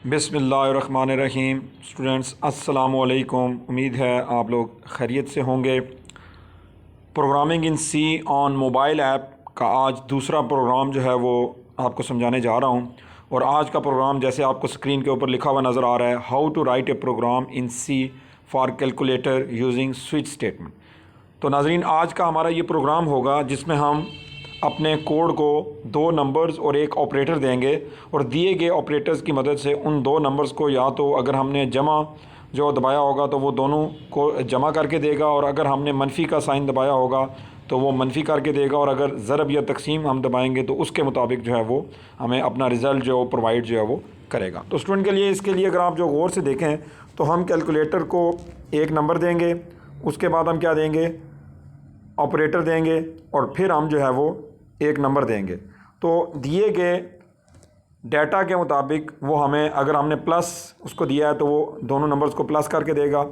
बिस्मिल्लाहिर्रहमानिर्रहीम। स्टूडेंट्स अस्सलामु अलैकुम। उम्मीद है आप लोग खैरियत से होंगे। Programming in C on mobile app का आज दूसरा प्रोग्राम जो है वो आपको समझाने जा रहा हूँ। और आज का प्रोग्राम जैसे आपको स्क्रीन के ऊपर लिखा हुआ नज़र आ रहा है, how to write a program in C for calculator using switch statement. तो नाज़रीन, आज का हमारा ये प्रोग्राम होगा जिसमें हम अपने कोड को दो नंबर्स और एक ऑपरेटर देंगे और दिए गए ऑपरेटर्स की मदद से उन दो नंबर्स को या तो अगर हमने जमा जो दबाया होगा तो वो दोनों को जमा करके देगा, और अगर हमने मनफी का साइन दबाया होगा तो वो मनफी करके देगा, और अगर ज़रब या तकसीम हम दबाएंगे तो उसके मुताबिक जो है वो हमें अपना रिज़ल्ट जो प्रोवाइड जो है वो करेगा। तो स्टूडेंट के लिए इसके लिए अगर आप जो गौर से देखें तो हम कैलकुलेटर को एक नंबर देंगे, उसके बाद हम क्या देंगे, ऑपरेटर देंगे, और फिर हम जो है वो एक नंबर देंगे। तो दिए गए डाटा के मुताबिक वो हमें, अगर हमने प्लस उसको दिया है तो वो दोनों नंबर्स को प्लस करके देगा,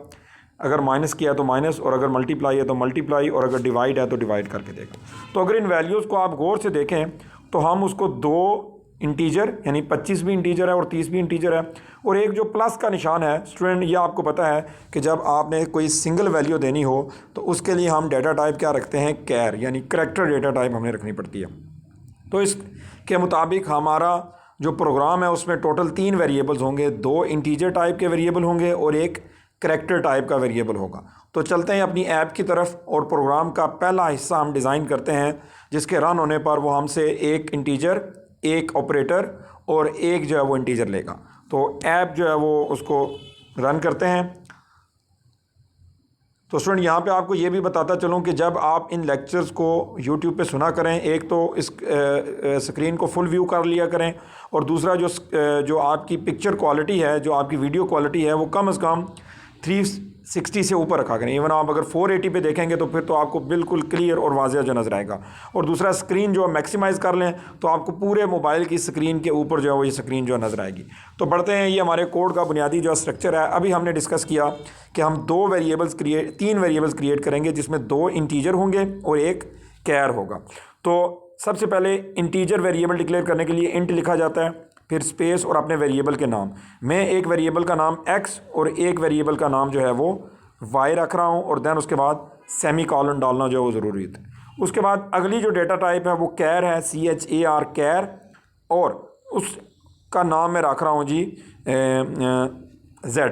अगर माइनस किया है तो माइनस, और अगर मल्टीप्लाई है तो मल्टीप्लाई, और अगर डिवाइड है तो डिवाइड करके देगा। तो अगर इन वैल्यूज़ को आप गौर से देखें तो हम उसको दो इंटीजर यानी 25 भी इंटीजर है और 30 भी इंटीजर है, और एक जो प्लस का निशान है स्टूडेंट, ये आपको पता है कि जब आपने कोई सिंगल वैल्यू देनी हो तो उसके लिए हम डेटा टाइप क्या रखते हैं, कैर यानी करैक्टर डेटा टाइप हमने रखनी पड़ती है। तो इसके मुताबिक हमारा जो प्रोग्राम है उसमें टोटल 3 वेरिएबल्स होंगे, 2 इंटीजर टाइप के वेरिएबल होंगे और एक करैक्टर टाइप का वेरिएबल होगा। तो चलते हैं अपनी ऐप की तरफ और प्रोग्राम का पहला हिस्सा हम डिज़ाइन करते हैं, जिसके रन होने पर वो हमसे एक इंटीजर, एक ऑपरेटर और एक जो है वो इंटीजर लेगा। तो ऐप जो है वो उसको रन करते हैं। तो स्टूडेंट यहाँ पे आपको ये भी बताता चलूँ कि जब आप इन लेक्चर्स को यूट्यूब पे सुना करें, एक तो इस स्क्रीन को फुल व्यू कर लिया करें, और दूसरा जो आपकी पिक्चर क्वालिटी है, जो आपकी वीडियो क्वालिटी है, वो कम से कम 360 से ऊपर रखा करें। इवन आप अगर 480 पे देखेंगे तो फिर तो आपको बिल्कुल क्लियर और वाज़ेह जो नज़र आएगा। और दूसरा स्क्रीन जो मैक्सिमाइज़ कर लें तो आपको पूरे मोबाइल की स्क्रीन के ऊपर जो है वो ये स्क्रीन जो है नज़र आएगी। तो बढ़ते हैं, ये हमारे कोड का बुनियादी जो स्ट्रक्चर है। अभी हमने डिस्कस किया कि हम 3 वेरिएबल्स क्रिएट करेंगे जिसमें 2 इंटीजर होंगे और एक कैर होगा। तो सबसे पहले इंटीजर वेरिएबल डिक्लेयर करने के लिए इंट लिखा जाता है, फिर स्पेस और अपने वेरिएबल के नाम। मैं एक वेरिएबल का नाम x और एक वेरिएबल का नाम जो है वो y रख रहा हूँ, और देन उसके बाद सेमी कॉलन डालना जो है वो ज़रूरी है। उसके बाद अगली जो डेटा टाइप है वो कैर है, CHAR कैर, और उसका नाम मैं रख रहा हूँ जी z।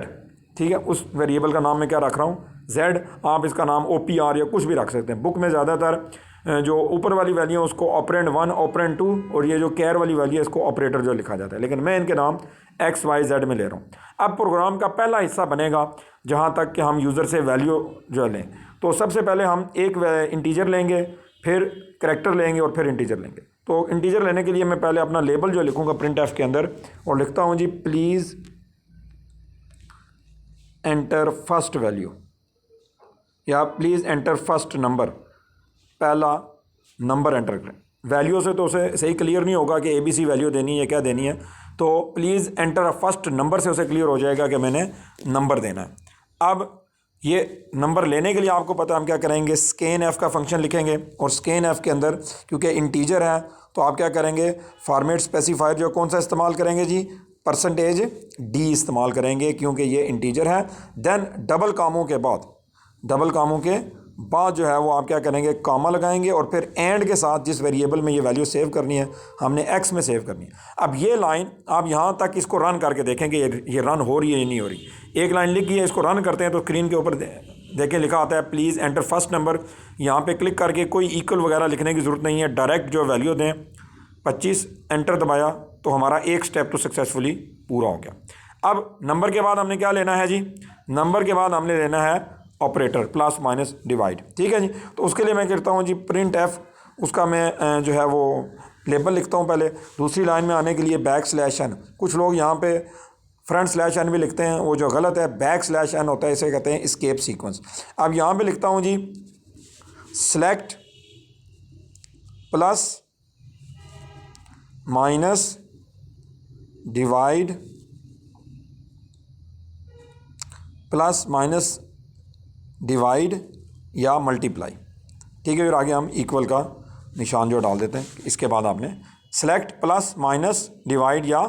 ठीक है, उस वेरिएबल का नाम मैं क्या रख रहा हूँ, z। आप इसका नाम OPR या कुछ भी रख सकते हैं। बुक में ज़्यादातर जो ऊपर वाली वैल्यू है उसको ऑपरेंड 1, ऑपरेंड 2, और ये जो कैर वाली वैल्यू है इसको ऑपरेटर जो लिखा जाता है, लेकिन मैं इनके नाम XYZ में ले रहा हूँ। अब प्रोग्राम का पहला हिस्सा बनेगा जहाँ तक कि हम यूज़र से वैल्यू जो लें। तो सबसे पहले हम एक इंटीजर लेंगे, फिर करैक्टर लेंगे और फिर इंटीजर लेंगे। तो इंटीजर लेने के लिए मैं पहले अपना लेबल जो लिखूँगा printf के अंदर, और लिखता हूँ जी प्लीज़ एंटर फर्स्ट वैल्यू, या प्लीज़ एंटर फर्स्ट नंबर, पहला नंबर एंटर करें। वैल्यू से तो उसे सही क्लियर नहीं होगा कि ABC वैल्यू देनी है, क्या देनी है। तो प्लीज़ एंटर फर्स्ट नंबर से उसे क्लियर हो जाएगा कि मैंने नंबर देना है। अब ये नंबर लेने के लिए आपको पता है हम क्या करेंगे, scanf का फंक्शन लिखेंगे, और scanf के अंदर क्योंकि इंटीजर है तो आप क्या करेंगे, फॉर्मेट स्पेसिफायर जो कौन सा इस्तेमाल करेंगे जी, %d इस्तेमाल करेंगे क्योंकि ये इंटीजर है। देन डबल कामों के बाद जो है वो आप क्या करेंगे, कॉमा लगाएंगे, और फिर एंड के साथ जिस वेरिएबल में ये वैल्यू सेव करनी है हमने x में सेव करनी है। अब ये लाइन आप यहाँ तक इसको रन करके देखेंगे ये रन हो रही है या नहीं हो रही। एक लाइन लिख गई है, इसको रन करते हैं तो स्क्रीन के ऊपर देखें लिखा आता है प्लीज़ एंटर फर्स्ट नंबर। यहाँ पे क्लिक करके कोई इक्वल वगैरह लिखने की ज़रूरत नहीं है, डायरेक्ट जो वैल्यू दें 25, एंटर दबाया तो हमारा एक स्टेप तो सक्सेसफुली पूरा हो गया। अब नंबर के बाद हमने क्या लेना है जी, नंबर के बाद हमने लेना है ऑपरेटर, प्लस माइनस डिवाइड। ठीक है जी। तो उसके लिए मैं करता हूँ जी printf, उसका मैं जो है वो लेबल लिखता हूँ पहले। दूसरी लाइन में आने के लिए \n, कुछ लोग यहाँ पे \n भी लिखते हैं, वो जो गलत है, \n होता है, इसे कहते हैं एस्केप सीक्वेंस। अब यहाँ पे लिखता हूँ जी select plus minus divide plus minus divide या मल्टीप्लाई। ठीक है, फिर आगे हम इक्वल का निशान जो डाल देते हैं। इसके बाद आपने सेलेक्ट प्लस माइनस डिवाइड या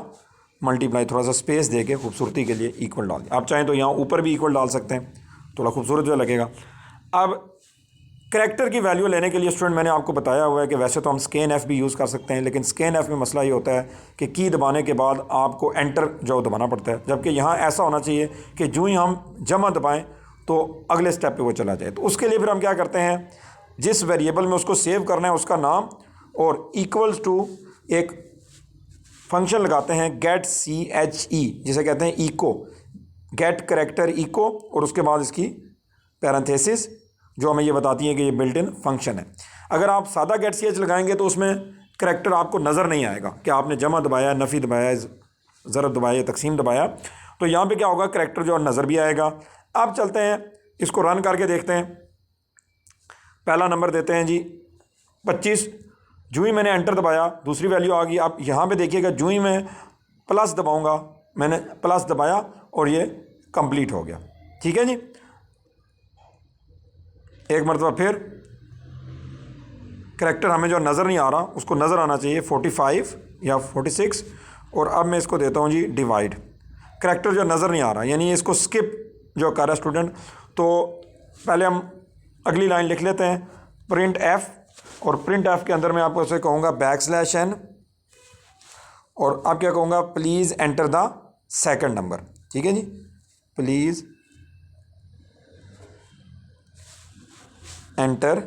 मल्टीप्लाई थोड़ा सा स्पेस दे के खूबसूरती के लिए इक्वल डाल दिया। आप चाहें तो यहाँ ऊपर भी इक्वल डाल सकते हैं, थोड़ा खूबसूरत जो लगेगा। अब करैक्टर की वैल्यू लेने के लिए स्टूडेंट मैंने आपको बताया हुआ है कि वैसे तो हम स्कैन एफ भी यूज़ कर सकते हैं, लेकिन स्कैन एफ में मसला ये होता है कि की दबाने के बाद आपको एंटर जो दबाना पड़ता है, जबकि यहाँ ऐसा होना चाहिए कि जो ही हम जमा दबाएं तो अगले स्टेप पे वो चला जाए। तो उसके लिए फिर हम क्या करते हैं, जिस वेरिएबल में उसको सेव करना है उसका नाम और इक्वल्स टू एक फंक्शन लगाते हैं गेट CHE, जिसे कहते हैं इको, गेट करैक्टर इको, और उसके बाद इसकी पैरेंथेसिस जो हमें ये बताती है कि ये बिल्ट इन फंक्शन है। अगर आप सादा गेट CH लगाएंगे तो उसमें करैक्टर आपको नज़र नहीं आएगा कि आपने जमा दबाया, नफ़ी दबाया, ज़रब दबाया, तकसीम दबाया। तो यहाँ पे क्या होगा, करैक्टर जो नज़र भी आएगा। अब चलते हैं इसको रन करके देखते हैं। पहला नंबर देते हैं जी 25। जो ही मैंने एंटर दबाया दूसरी वैल्यू आ गई। अब यहाँ पे देखिएगा, जो ही मैं प्लस दबाऊंगा, मैंने प्लस दबाया और ये कंप्लीट हो गया। ठीक है जी। एक मरतबा फिर करैक्टर हमें जो नज़र नहीं आ रहा उसको नज़र आना चाहिए 45 या 46। और अब मैं इसको देता हूँ जी डिवाइड। करैक्टर जो नज़र नहीं आ रहा यानी इसको स्किप जो कर रहा है स्टूडेंट, तो पहले हम अगली लाइन लिख लेते हैं प्रिंट एफ, और प्रिंट एफ के अंदर मैं आपको उसे कहूँगा \n, और अब क्या कहूँगा, please enter the second number. ठीक है जी, प्लीज़ एंटर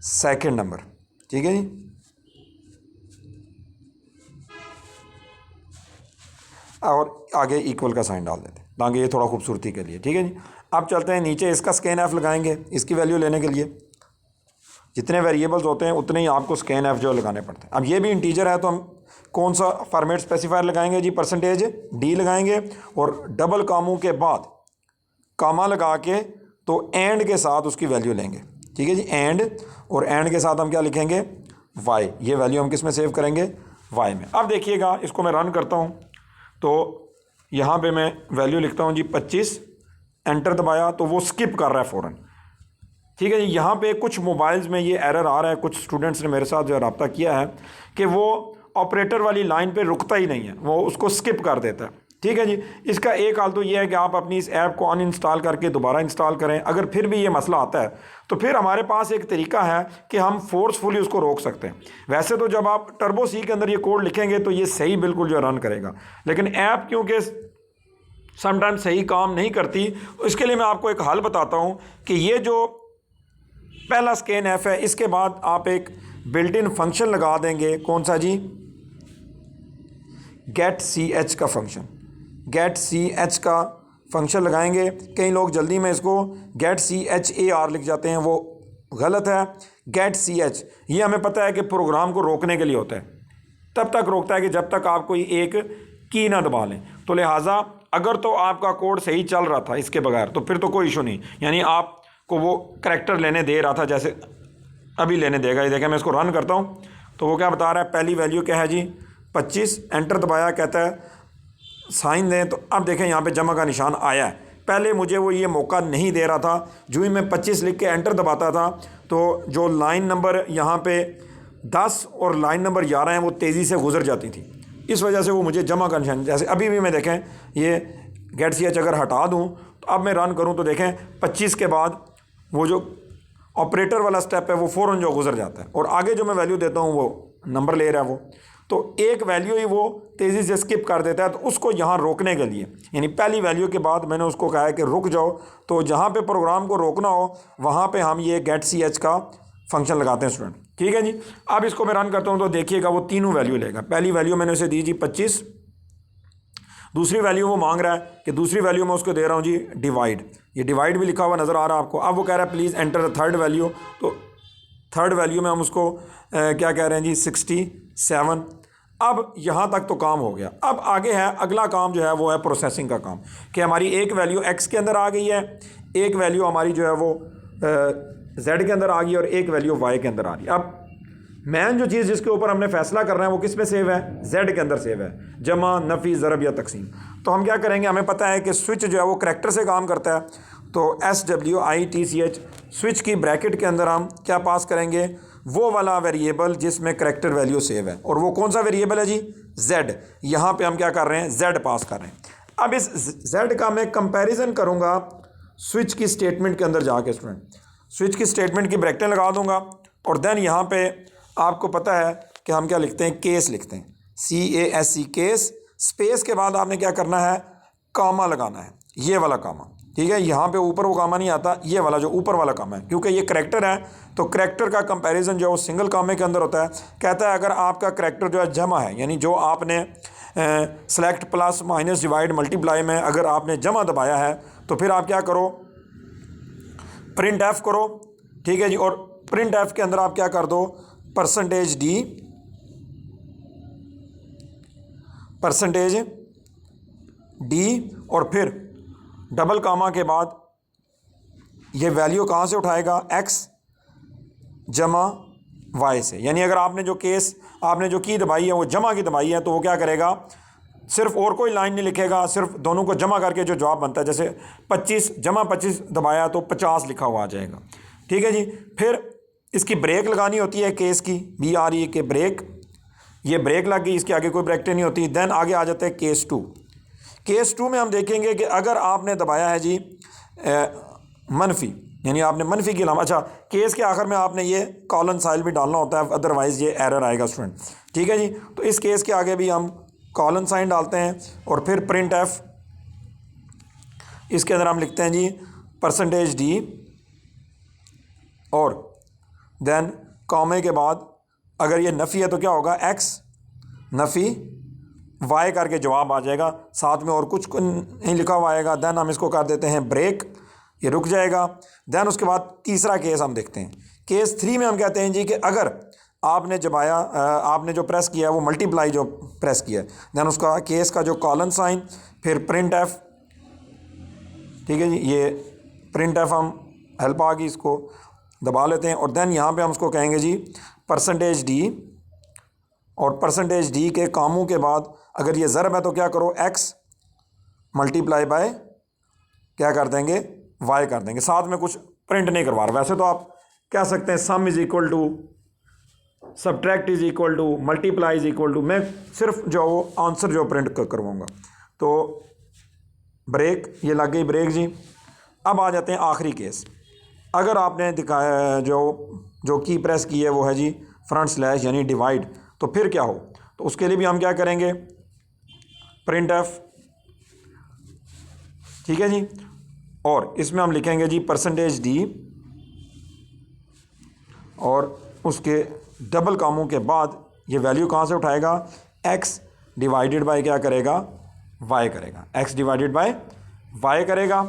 सेकंड नंबर। ठीक है जी। और आगे इक्वल का साइन डाल देते हैं ताकि ये थोड़ा खूबसूरती के लिए। ठीक है जी। अब चलते हैं नीचे, इसका स्कैन एफ लगाएंगे इसकी वैल्यू लेने के लिए। जितने वेरिएबल्स होते हैं उतने ही आपको स्कैन एफ जो लगाने पड़ते हैं। अब ये भी इंटीजर है तो हम कौन सा फॉर्मेट स्पेसिफायर लगाएंगे जी, %d लगाएंगे और डबल कामों के बाद कामा लगा के तो एंड के साथ उसकी वैल्यू लेंगे। ठीक है जी, एंड, और एंड के साथ हम क्या लिखेंगे, y। ये वैल्यू हम किस में सेव करेंगे, y में। अब देखिएगा इसको मैं रन करता हूँ तो यहाँ पे मैं वैल्यू लिखता हूँ जी 25, एंटर दबाया तो वो स्किप कर रहा है फ़ौरन। ठीक है जी। यहाँ पे कुछ मोबाइल्स में ये एरर आ रहा है, कुछ स्टूडेंट्स ने मेरे साथ जो रब्ता किया है कि वो ऑपरेटर वाली लाइन पे रुकता ही नहीं है, वो उसको स्किप कर देता है। ठीक है जी। इसका एक हाल तो ये है कि आप अपनी इस ऐप को अनइंस्टॉल करके दोबारा इंस्टॉल करें। अगर फिर भी ये मसला आता है तो फिर हमारे पास एक तरीका है कि हम फोर्सफुली उसको रोक सकते हैं। वैसे तो जब आप टर्बो सी के अंदर ये कोड लिखेंगे तो ये सही बिल्कुल जो रन करेगा, लेकिन ऐप क्योंकि समटाइम सही काम नहीं करती, इसके लिए मैं आपको एक हल बताता हूँ कि ये जो पहला स्कैन एफ है इसके बाद आप एक बिल्ट इन फंक्शन लगा देंगे। कौन सा जी, गेट CH का फंक्शन। गेट CH का फंक्शन लगाएंगे। कई लोग जल्दी में इसको गेट CHAR लिख जाते हैं, वो गलत है। गेट CH ये हमें पता है कि प्रोग्राम को रोकने के लिए होता है, तब तक रोकता है कि जब तक आप कोई एक की ना दबा लें। तो लिहाजा अगर तो आपका कोड सही चल रहा था इसके बगैर तो फिर तो कोई इशू नहीं, यानी आपको वो करैक्टर लेने दे रहा था जैसे अभी लेने देगा। ये देखें मैं इसको रन करता हूँ तो वो क्या बता रहा है, पहली वैल्यू क्या है जी 25, एंटर दबाया, कहता है साइन दें। तो अब देखें यहाँ पे जमा का निशान आया है। पहले मुझे वो ये मौका नहीं दे रहा था, जो ही मैं 25 लिख के एंटर दबाता था तो जो लाइन नंबर यहाँ पे 10 और लाइन नंबर 11 हैं वो तेज़ी से गुजर जाती थी, इस वजह से वो मुझे जमा का निशान, जैसे अभी भी मैं देखें ये गेट CH अगर हटा दूँ तो अब मैं रन करूँ तो देखें 25 के बाद वो जो ऑपरेटर वाला स्टेप है वो फ़ौरन जो गुजर जाता है, और आगे जो मैं वैल्यू देता हूँ वो नंबर ले रहा है वो, तो एक वैल्यू ही वो तेज़ी से स्किप कर देता है। तो उसको यहाँ रोकने के लिए, यानी पहली वैल्यू के बाद मैंने उसको कहा है कि रुक जाओ, तो जहाँ पे प्रोग्राम को रोकना हो वहाँ पे हम ये गेट CH का फंक्शन लगाते हैं स्टूडेंट। ठीक है जी। अब इसको मैं रन करता हूँ तो देखिएगा वो तीनों वैल्यू लेगा। पहली वैल्यू मैंने उसे दी जी 25, दूसरी वैल्यू वो मांग रहा है कि दूसरी वैल्यू मैं उसको दे रहा हूँ जी डिवाइड। ये डिवाइड भी लिखा हुआ नज़र आ रहा है आपको। अब वो कह रहा है please enter the third value, तो थर्ड वैल्यू में हम उसको क्या कह रहे हैं जी 67। अब यहाँ तक तो काम हो गया। अब आगे है अगला काम जो है वो है प्रोसेसिंग का काम, कि हमारी एक वैल्यू x के अंदर आ गई है, एक वैल्यू हमारी जो है वो z के अंदर आ गई और एक वैल्यू y के अंदर आ रही है। अब मैन जो चीज़ जिसके ऊपर हमने फैसला करना है वो किस में सेव है, z के अंदर सेव है, जमा, नफ़ी, ज़रब या तकसीम। तो हम क्या करेंगे, हमें पता है कि स्विच जो है वो करैक्टर से काम करता है, तो SWITCH स्विच की ब्रैकेट के अंदर हम क्या पास करेंगे, वो वाला वेरिएबल जिसमें करैक्टर वैल्यू सेव है। और वो कौन सा वेरिएबल है जी? z। यहाँ पे हम क्या कर रहे हैं? z पास कर रहे हैं। अब इस z का मैं कंपैरिजन करूँगा स्विच की स्टेटमेंट के अंदर जाके। स्टूडेंट स्विच की स्टेटमेंट की ब्रैकेटें लगा दूंगा और देन यहाँ पे आपको पता है कि हम क्या लिखते हैं? केस लिखते हैं, CASE केस। स्पेस के बाद आपने क्या करना है? कामा लगाना है, ये वाला कामा। ठीक है, यहाँ पे ऊपर वो कामा नहीं आता, ये वाला जो ऊपर वाला कामा है, क्योंकि ये करैक्टर है तो करैक्टर का कंपैरिजन जो है वो सिंगल कामे के अंदर होता है। कहता है अगर आपका करैक्टर जो है जमा है, यानी जो आपने select plus minus divide multiply में अगर आपने जमा दबाया है तो फिर आप क्या करो? प्रिंट एफ करो। ठीक है जी, और प्रिंट एफ के अंदर आप क्या कर दो? %d और फिर डबल कामा के बाद ये वैल्यू कहाँ से उठाएगा? x जमा y से। यानी अगर आपने जो केस आपने जो की दबाई है वो जमा की दबाई है तो वो क्या करेगा? सिर्फ और कोई लाइन नहीं लिखेगा, सिर्फ दोनों को जमा करके जो जवाब बनता है, जैसे 25 जमा 25 दबाया तो 50 लिखा हुआ आ जाएगा। ठीक है जी, फिर इसकी ब्रेक लगानी होती है केस की, BRE के ब्रेक। ये ब्रेक लग गई, इसके आगे कोई ब्रैकेटें नहीं होती। देन आगे आ जाता है केस 2। केस 2 में हम देखेंगे कि अगर आपने दबाया है जी मनफी, यानी आपने मनफी के अलावा, अच्छा केस के आखिर में आपने ये कॉलन साइल भी डालना होता है, अदरवाइज़ ये एरर आएगा स्टूडेंट। ठीक है जी, तो इस केस के आगे भी हम कॉलन साइन डालते हैं और फिर प्रिंट एफ। इसके अंदर हम लिखते हैं जी %d और देन कॉमे के बाद अगर ये नफ़ी है तो क्या होगा? x नफ़ी y करके जवाब आ जाएगा, साथ में और कुछ नहीं लिखा हुआ आएगा। देन हम इसको कर देते हैं ब्रेक, ये रुक जाएगा। देन उसके बाद तीसरा केस हम देखते हैं। केस 3 में हम कहते हैं जी कि अगर आपने जबाया आपने जो प्रेस किया है वो मल्टीप्लाई जो प्रेस किया है, देन उसका केस का जो कॉलन साइन, फिर प्रिंट एफ। ठीक है जी, ये प्रिंट एफ हम हेल्प आ गई, इसको दबा लेते हैं और देन यहाँ पे हम उसको कहेंगे जी %d और %d के कामों के बाद अगर ये ज़रब है तो क्या करो? x मल्टीप्लाई बाय क्या कर देंगे? y कर देंगे। साथ में कुछ प्रिंट नहीं करवा रहा। वैसे तो आप कह सकते हैं sum is equal to, subtract is equal to, multiply is equal to. मैं सिर्फ जो आंसर जो प्रिंट करवाऊँगा। तो ब्रेक, ये लग गई ब्रेक जी। अब आ जाते हैं आखिरी केस। अगर आपने दिखाया जो की प्रेस की है वो है जी फ्रंट स्लैश यानी डिवाइड, तो फिर क्या हो? तो उसके लिए भी हम क्या करेंगे? Print F. ठीक है जी, और इसमें हम लिखेंगे जी %d और उसके डबल कामों के बाद ये वैल्यू कहाँ से उठाएगा? x डिवाइडेड बाय क्या करेगा? y करेगा, x डिवाइडेड बाय y करेगा।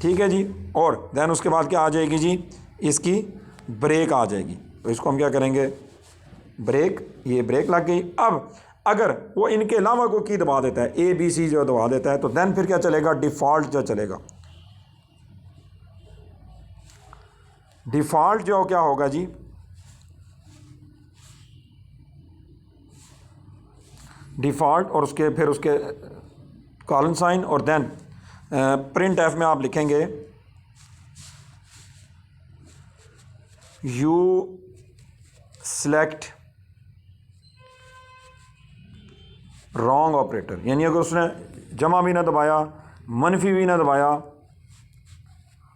ठीक है जी, और देन उसके बाद क्या आ जाएगी जी? इसकी ब्रेक आ जाएगी। तो इसको हम क्या करेंगे? ब्रेक, ये ब्रेक लग गई। अब अगर वो इनके अलावा कोई की दबा देता है, ABC जो दबा देता है, तो देन फिर क्या चलेगा? डिफ़ॉल्ट जो चलेगा। डिफ़ॉल्ट जो क्या होगा जी? डिफ़ॉल्ट और उसके फिर उसके कॉलन साइन और देन प्रिंट एफ में आप लिखेंगे यू सेलेक्ट रॉन्ग ऑपरेटर। यानी अगर उसने जमा भी ना दबाया, मनफी भी ना दबाया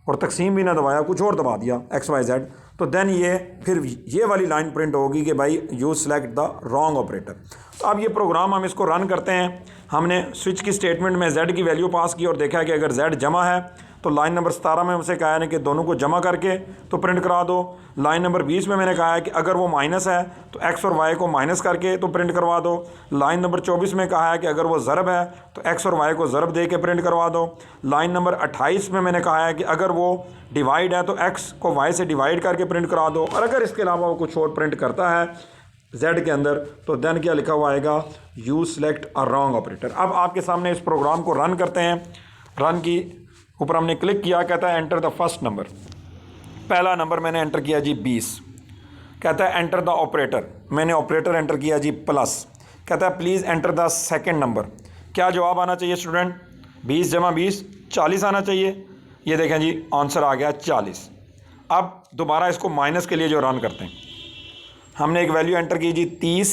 और तकसीम भी ना दबाया, कुछ और दबा दिया XYZ, तो देन ये फिर ये वाली लाइन प्रिंट होगी कि भाई you select the wrong operator. तो अब ये प्रोग्राम हम इसको रन करते हैं। हमने स्विच की स्टेटमेंट में z की वैल्यू पास की और देखा कि अगर z जमा है तो लाइन नंबर 17 में हमसे कहा है कि दोनों को जमा करके तो प्रिंट करा दो। लाइन नंबर 20 में मैंने कहा है कि अगर वो माइनस है तो x और y को माइनस करके तो प्रिंट करवा दो। लाइन नंबर 24 में कहा है कि अगर वो ज़रब है तो x और y को ज़रब दे के प्रिंट करवा दो। लाइन नंबर 28 में मैंने कहा है कि अगर वो डिवाइड है तो x को y से डिवाइड करके प्रिंट करा दो, और अगर इसके अलावा वो कुछ और प्रिंट करता है z के अंदर तो देन क्या लिखा हुआ आएगा? You select a wrong operator. अब आपके सामने इस प्रोग्राम को रन करते हैं। रन की ऊपर हमने क्लिक किया, कहता है एंटर द फर्स्ट नंबर। पहला नंबर मैंने एंटर किया जी 20। कहता है एंटर द ऑपरेटर, मैंने ऑपरेटर एंटर किया जी प्लस। कहता है please enter the second number. क्या जवाब आना चाहिए स्टूडेंट? 20 जमा 20 40 आना चाहिए। ये देखें जी आंसर आ गया 40। अब दोबारा इसको माइनस के लिए जो रन करते हैं, हमने एक वैल्यू एंटर की जी 30,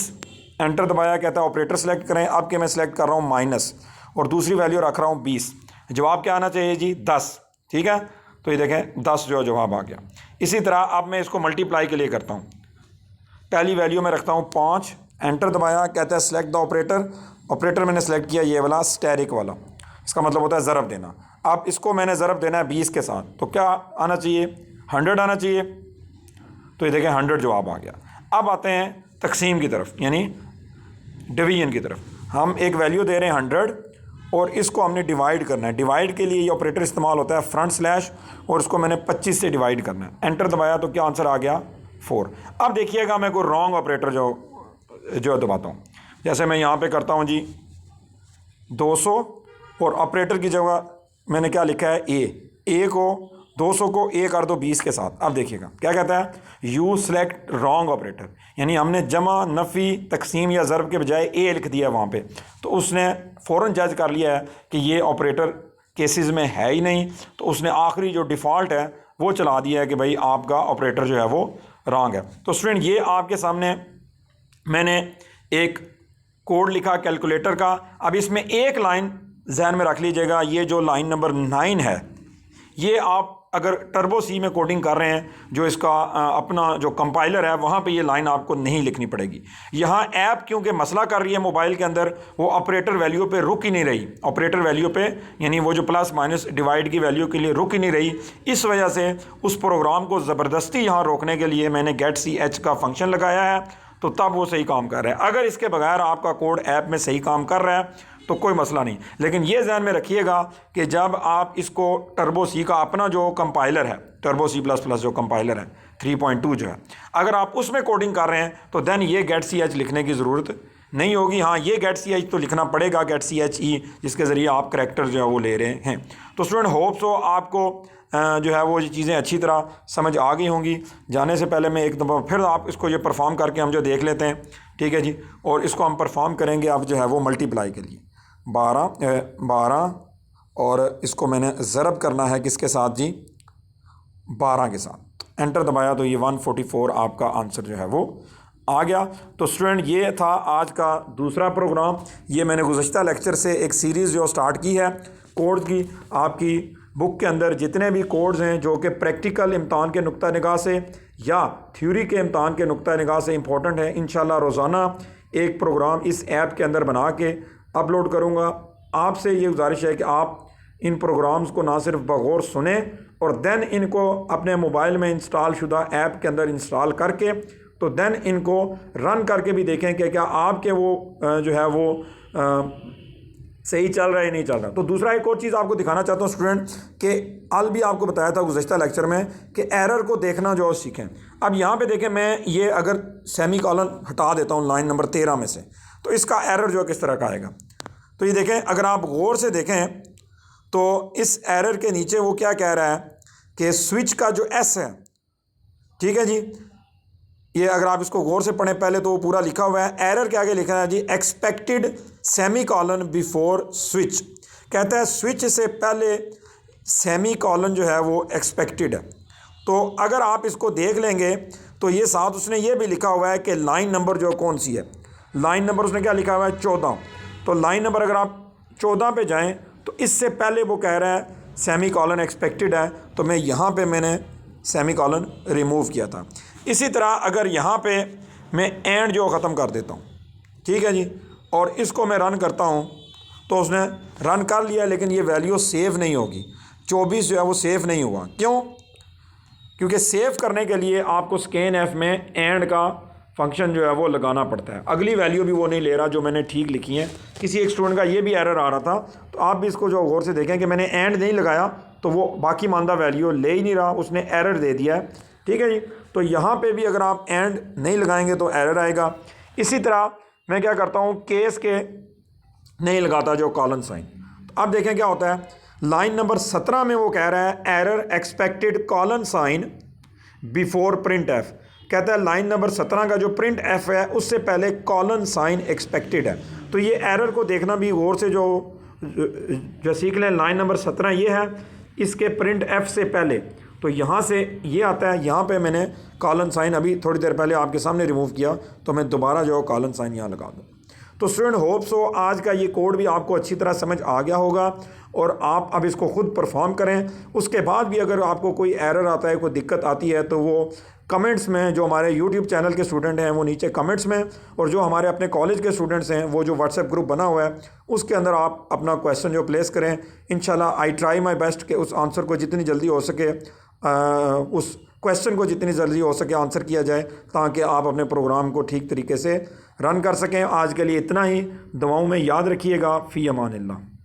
एंटर दबाया, कहता है ऑपरेटर सेलेक्ट करें। अब के मैं सेलेक्ट कर रहा हूँ माइनस और दूसरी वैल्यू रख रहा हूँ 20। जवाब क्या आना चाहिए जी 10। ठीक है, तो ये देखें 10 जो जवाब आ गया। इसी तरह अब मैं इसको मल्टीप्लाई के लिए करता हूँ। पहली वैल्यू में रखता हूँ 5, एंटर दबाया, कहता है सेलेक्ट द ऑपरेटर। ऑपरेटर मैंने सेलेक्ट किया ये वाला स्टेरिक वाला, इसका मतलब होता है ज़रब देना। अब इसको मैंने ज़रब देना है 20 के साथ, तो क्या आना चाहिए 100 आना चाहिए। तो ये देखें 100 जवाब आ गया। अब आते हैं तकसीम की तरफ, यानी डिवीजन की तरफ। हम एक वैल्यू दे रहे हैं 100 और इसको हमने डिवाइड करना है। डिवाइड के लिए ये ऑपरेटर इस्तेमाल होता है फ्रंट स्लैश, और इसको मैंने 25 से डिवाइड करना है। एंटर दबाया तो क्या आंसर आ गया 4। अब देखिएगा मैं कोई रॉन्ग ऑपरेटर जो दबाता हूँ। जैसे मैं यहाँ पे करता हूँ जी 200 और ऑपरेटर की जगह मैंने क्या लिखा है ए को 200 को ए कर दो 20 के साथ। अब देखिएगा क्या कहता है, यू सेलेक्ट रॉन्ग ऑपरेटर, यानी हमने जमा, नफ़ी, तकसीम या ज़रब के बजाय ए लिख दिया वहाँ पे, तो उसने फ़ौरन जज कर लिया है कि ये ऑपरेटर केसेस में है ही नहीं, तो उसने आखिरी जो डिफ़ॉल्ट है वो चला दिया है कि भाई आपका ऑपरेटर जो है वो रॉन्ग है। तो स्टूडेंट ये आपके सामने मैंने एक कोड लिखा कैलकुलेटर का। अब इसमें एक लाइन जहन में रख लीजिएगा, ये जो लाइन नंबर 9 है, ये आप अगर टर्बो सी में कोडिंग कर रहे हैं, जो इसका अपना जो कंपाइलर है वहाँ पे ये लाइन आपको नहीं लिखनी पड़ेगी। यहाँ ऐप क्योंकि मसला कर रही है मोबाइल के अंदर, वो ऑपरेटर वैल्यू पे रुक ही नहीं रही, ऑपरेटर वैल्यू पे यानी वो जो प्लस माइनस डिवाइड की वैल्यू के लिए रुक ही नहीं रही। इस वजह से उस प्रोग्राम को ज़बरदस्ती यहाँ रोकने के लिए मैंने गेट सी एच का फंक्शन लगाया है, तो तब वो सही काम कर रहा है। अगर इसके बगैर आपका कोड ऐप में सही काम कर रहा है तो कोई मसला नहीं। लेकिन ये ध्यान में रखिएगा कि जब आप इसको टर्बो सी का अपना जो कंपाइलर है, टर्बो सी प्लस प्लस जो कंपाइलर है 3.2 जो है, अगर आप उसमें कोडिंग कर रहे हैं तो देन ये गेट सी एच लिखने की ज़रूरत नहीं होगी। हाँ, ये गेट सी एच तो लिखना पड़ेगा, गेट सी एच ई, जिसके ज़रिए आप करैक्टर जो है वो ले रहे हैं। तो स्टूडेंट होप सो आपको जो है वो चीज़ें अच्छी तरह समझ आ गई होंगी। जाने से पहले मैं एक दफ़ा फिर आप इसको ये परफॉर्म करके हम जो देख लेते हैं, ठीक है जी। और इसको हम परफॉर्म करेंगे अब जो है वो मल्टीप्लाई के लिए 12 और इसको मैंने ज़रब करना है किसके साथ जी 12 के साथ। एंटर दबाया तो ये 144 आपका आंसर जो है वो आ गया। तो स्टूडेंट ये था आज का दूसरा प्रोग्राम। ये मैंने गुज़श्ता लेक्चर से एक सीरीज़ जो स्टार्ट की है कोड्स की। आपकी बुक के अंदर जितने भी कोड्स हैं जो कि प्रैक्टिकल इम्तहान के नुक्ता निगाह से या थ्योरी के इम्तहान के नुक्ता निगाह से इम्पोर्टेंट है, इंशाल्लाह रोज़ाना एक प्रोग्राम इस ऐप के अंदर बना के अपलोड करूँगा। आपसे ये गुजारिश है कि आप इन प्रोग्राम्स को ना सिर्फ बगौर सुने और देन इनको अपने मोबाइल में इंस्टॉल शुदा ऐप के अंदर इंस्टॉल करके तो देन इनको रन करके भी देखें कि क्या आपके वो जो है वो सही चल रहा है नहीं चल रहा। तो दूसरा एक और चीज़ आपको दिखाना चाहता हूँ स्टूडेंट कि अल भी आपको बताया था गुज़श्ता लेक्चर में कि एरर को देखना जो सीखें। अब यहाँ पे देखें, मैं ये अगर सेमी कॉलन हटा देता हूँ लाइन नंबर 13 में से, तो इसका एरर जो किस तरह का आएगा। तो ये देखें, अगर आप गौर से देखें तो इस एरर के नीचे वो क्या कह रहा है कि स्विच का जो एस है, ठीक है जी, ये अगर आप इसको गौर से पढ़ें पहले तो वो पूरा लिखा हुआ है। एरर के आगे लिखा है जी expected semicolon before switch. कहता है स्विच से पहले सेमी कॉलन जो है वो एक्सपेक्टेड है। तो अगर आप इसको देख लेंगे तो ये साथ उसने ये भी लिखा हुआ है कि लाइन नंबर जो कौन सी है, लाइन नंबर उसने क्या लिखा हुआ है 14। तो लाइन नंबर अगर आप 14 पे जाएं तो इससे पहले वो कह रहा है सेमी कॉलन एक्सपेक्टेड है, तो मैं यहाँ पे मैंने सेमी कॉलन रिमूव किया था। इसी तरह अगर यहाँ पे मैं एंड जो ख़त्म कर देता हूँ, ठीक है जी, और इसको मैं रन करता हूँ तो उसने रन कर लिया, लेकिन ये वैल्यू सेव नहीं होगी। 24 जो है वो सेव नहीं हुआ। क्यों? क्योंकि सेव करने के लिए आपको स्कैन एफ में एंड का फंक्शन जो है वो लगाना पड़ता है। अगली वैल्यू भी वो नहीं ले रहा जो मैंने ठीक लिखी है। किसी एक स्टूडेंट का ये भी एरर आ रहा था, तो आप भी इसको जो गौर से देखें कि मैंने एंड नहीं लगाया तो वो बाकी मानदा वैल्यू ले ही नहीं रहा, उसने एरर दे दिया है, ठीक है जी। तो यहाँ पे भी अगर आप एंड नहीं लगाएंगे तो एरर आएगा। इसी तरह मैं क्या करता हूँ, केस के नहीं लगाता जो कॉलन साइन। तो अब देखें क्या होता है, लाइन नंबर 17 में वो कह रहा है error expected colon sign before print F. कहता है लाइन नंबर 17 का जो प्रिंट एफ है उससे पहले कॉलन साइन एक्सपेक्टेड है। तो ये एरर को देखना भी गौर से जो सीख लें। लाइन नंबर 17 ये है, इसके प्रिंट एफ से पहले तो यहाँ से ये आता है, यहाँ पे मैंने कॉलन साइन अभी थोड़ी देर पहले आपके सामने रिमूव किया, तो मैं दोबारा जो कॉलन साइन यहाँ लगा दूँ। तो स्टूडेंट होप सो आज का ये कोड भी आपको अच्छी तरह समझ आ गया होगा और आप अब इसको ख़ुद परफॉर्म करें। उसके बाद भी अगर आपको कोई एरर आता है, कोई दिक्कत आती है, तो वो कमेंट्स में, जो हमारे यूट्यूब चैनल के स्टूडेंट हैं वो नीचे कमेंट्स में, और जो हमारे अपने कॉलेज के स्टूडेंट्स हैं वो जो व्हाट्सएप ग्रुप बना हुआ है उसके अंदर आप अपना क्वेश्चन जो प्लेस करें। इंशाल्लाह आई ट्राई माई बेस्ट कि उस आंसर को जितनी जल्दी हो सके, उस क्वेश्चन को जितनी जल्दी हो सके आंसर किया जाए, ताकि आप अपने प्रोग्राम को ठीक तरीके से रन कर सकें। आज के लिए इतना ही। दुआओं में याद रखिएगा। फ़ी अमानिल्लाह।